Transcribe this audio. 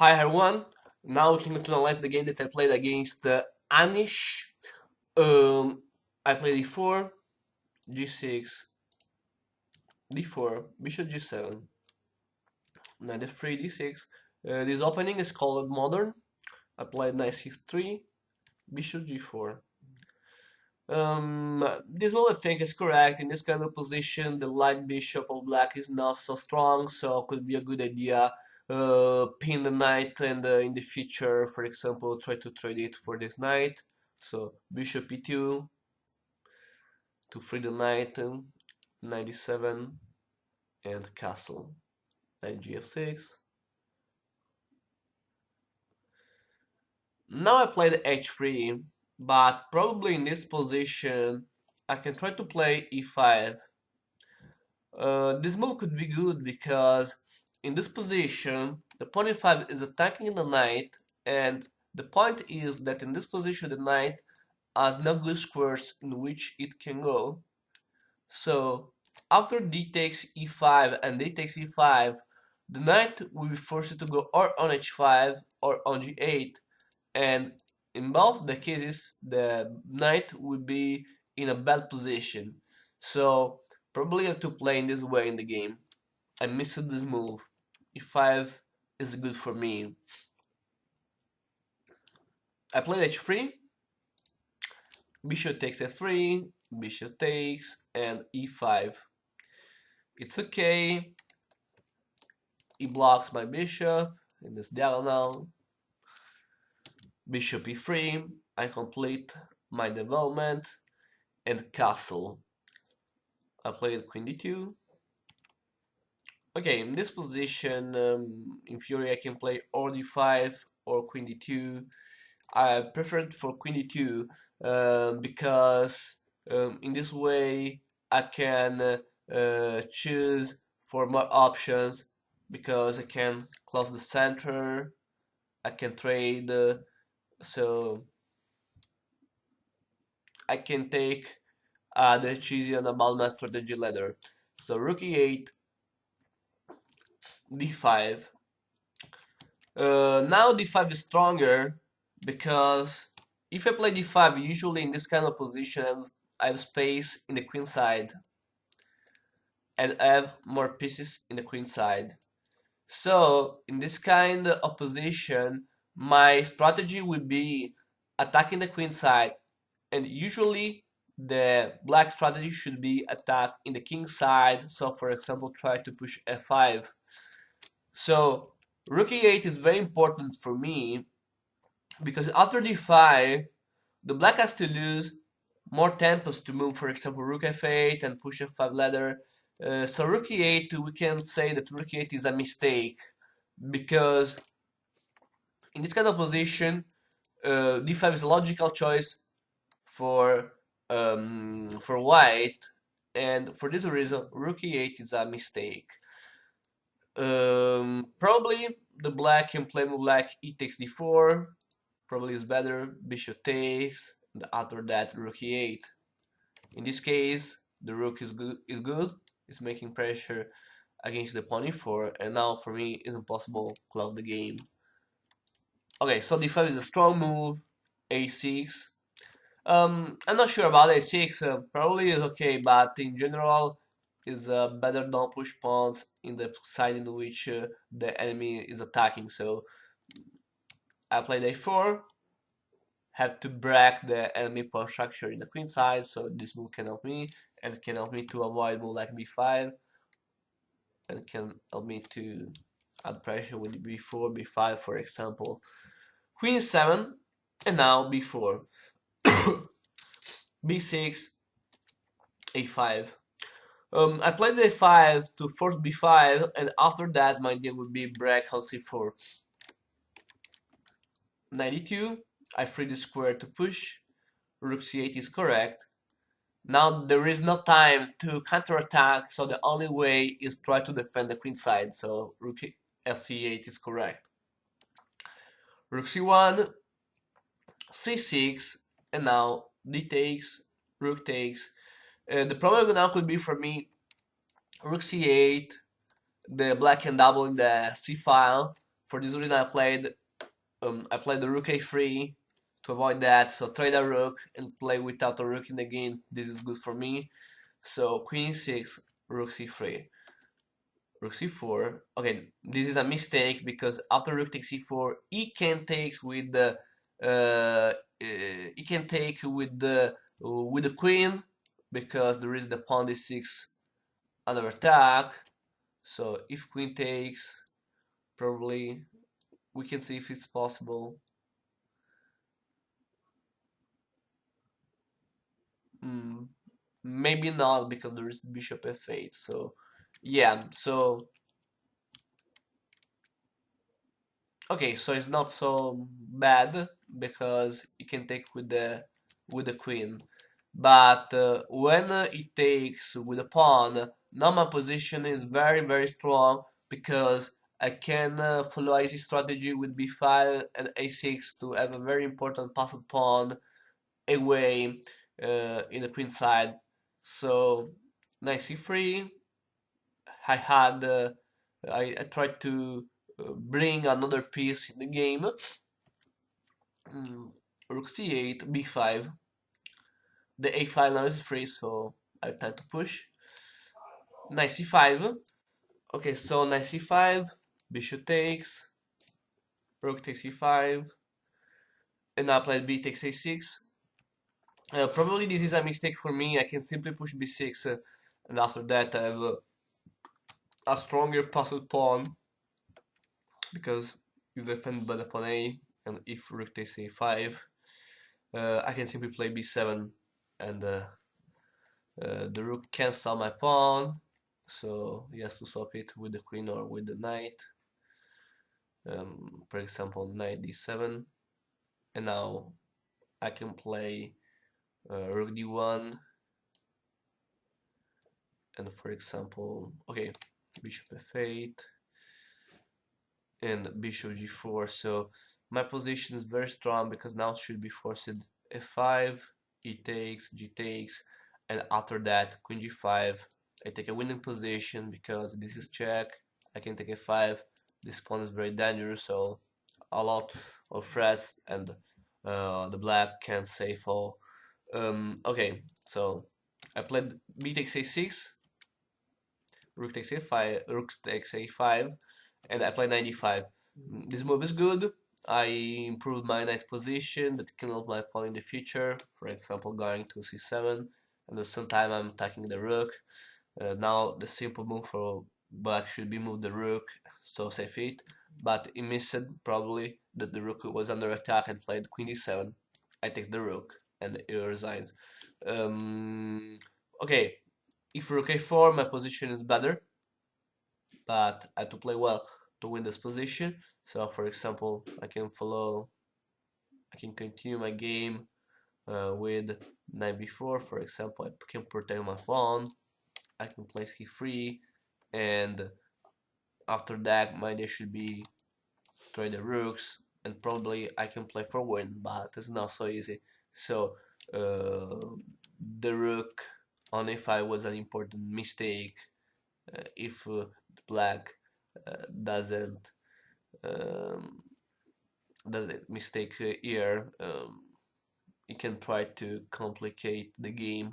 Hi everyone, now we can go to analyze the game that I played against Anish. I played d4, g6, d4, bishop g7, knight f3, d6. This opening is called modern. I played knight c3, bishop g4. This move I think is correct. In this kind of position, the light bishop of black is not so strong, so it could be a good idea pin the knight and in the future, for example, try to trade it for this knight. So bishop e2 to free the knight, 97 and castle. Knight gf6. Now I played h3, but probably in this position I can try to play e5. This move could be good because in this position the pawn e5 is attacking the knight, and the point is that in this position the knight has no good squares in which it can go. So after d takes e5 and d takes e5, the knight will be forced to go or on h5 or on g8, and in both the cases the knight will be in a bad position. So probably have to play in this way in the game. I missed this move. e5 is good for me. I played h3, bishop takes f3, bishop takes, and e5. It's okay. He blocks my bishop in this diagonal. Bishop e3, I complete my development, and castle. I played queen d2. Okay, in this position, in theory I can play or d5 or queen d2. I preferred for queen d2 because in this way I can choose for more options, because I can close the center, I can trade, so I can take the decision about my strategy later. So rook e8, d5. Now d5 is stronger because if I play d5, usually in this kind of position I have space in the queen side and I have more pieces in the queen side. So in this kind of position, my strategy would be attacking the queen side, and usually the black strategy should be attack in the king side. So for example, try to push f5. So rook e8 is very important for me because after d5, the black has to lose more tempos to move, for example, rook f8 and push f5 ladder. So rook e8, we can say that rook e8 is a mistake, because in this kind of position, d5 is a logical choice for white, and for this reason, rook e8 is a mistake. Probably the black can play move like e takes d4, probably is better, bishop takes, and after that rook e8. In this case, the rook is good, it's making pressure against the pawn e4, and now for me it's impossible to close the game. Okay, so d5 is a strong move, a6. I'm not sure about a6, probably is okay, but in general is better don't push pawns in the side in which the enemy is attacking. So I played a4, have to break the enemy pawn structure in the queen side, so this move can help me, and can help me to avoid move like b5, and can help me to add pressure with b4, b5 for example. Queen 7, and now b4. b6, a5. I played a5 to force b5, and after that my deal would be break on c4. 92, I free the square to push, rook c8 is correct. Now there is no time to counterattack, so the only way is try to defend the queen side, so rook fc8 is correct. Rook c1, c6, and now d takes, rook takes. The problem now could be for me rook c8, the black can double in the c file. for this reason I played the rook a3 to avoid that. So trade a rook and play without a rook in the game. This is good for me. So queen e6, rook c3, rook c4. Okay, this is a mistake because after rook takes c4, he can takes with the he can take with the queen because there is the pawn d6 under attack. So if queen takes, probably we can see if it's possible. Mm, maybe not because there is bishop f8. So yeah, so okay, so it's not so bad because it can take with the queen. But when it takes with a pawn, now my position is very strong because I can follow easy strategy with b5 and a6 to have a very important passed pawn away in the queen side. So knight c3, I had I tried to bring another piece in the game. Rook c8, b5. The a file now is free, so I tend to push. Knight c5. Okay, so knight c5, bishop takes, rook takes c5, and now I played b takes a6. Probably this is a mistake for me. I can simply push b6, and after that I have a stronger passed pawn because it's defended by the pawn a, and if rook takes a5, I can simply play b7, and the rook can't stop my pawn, so he has to swap it with the queen or with the knight. For example, knight d7, and now I can play rook d1, and for example, okay, bishop f8 and bishop g4. So my position is very strong because now should be forced f5, e takes, g takes, and after that queen g5. I take a winning position because this is check. I can take a5. This pawn is very dangerous, so a lot of threats, and the black can't save all. Okay, so I played b takes a6, rook takes a5, rook takes a5, and I play 95. This move is good. I improved my knight position that can help my pawn in the future, for example going to c7, and at the same time I'm attacking the rook. Now the simple move for black should be move the rook, so save it, but he missed probably that the rook was under attack and played queen d7. I take the rook and he resigns. Okay, if rook a4 my position is better, but I have to play well to win this position. So for example, I can continue my game with knight b4. For example, I can protect my pawn. I can play c3, and after that my idea should be trade the rooks, and probably I can play for win, but it's not so easy. So the rook on f5 was an important mistake. If black doesn't um, the mistake here, it can try to complicate the game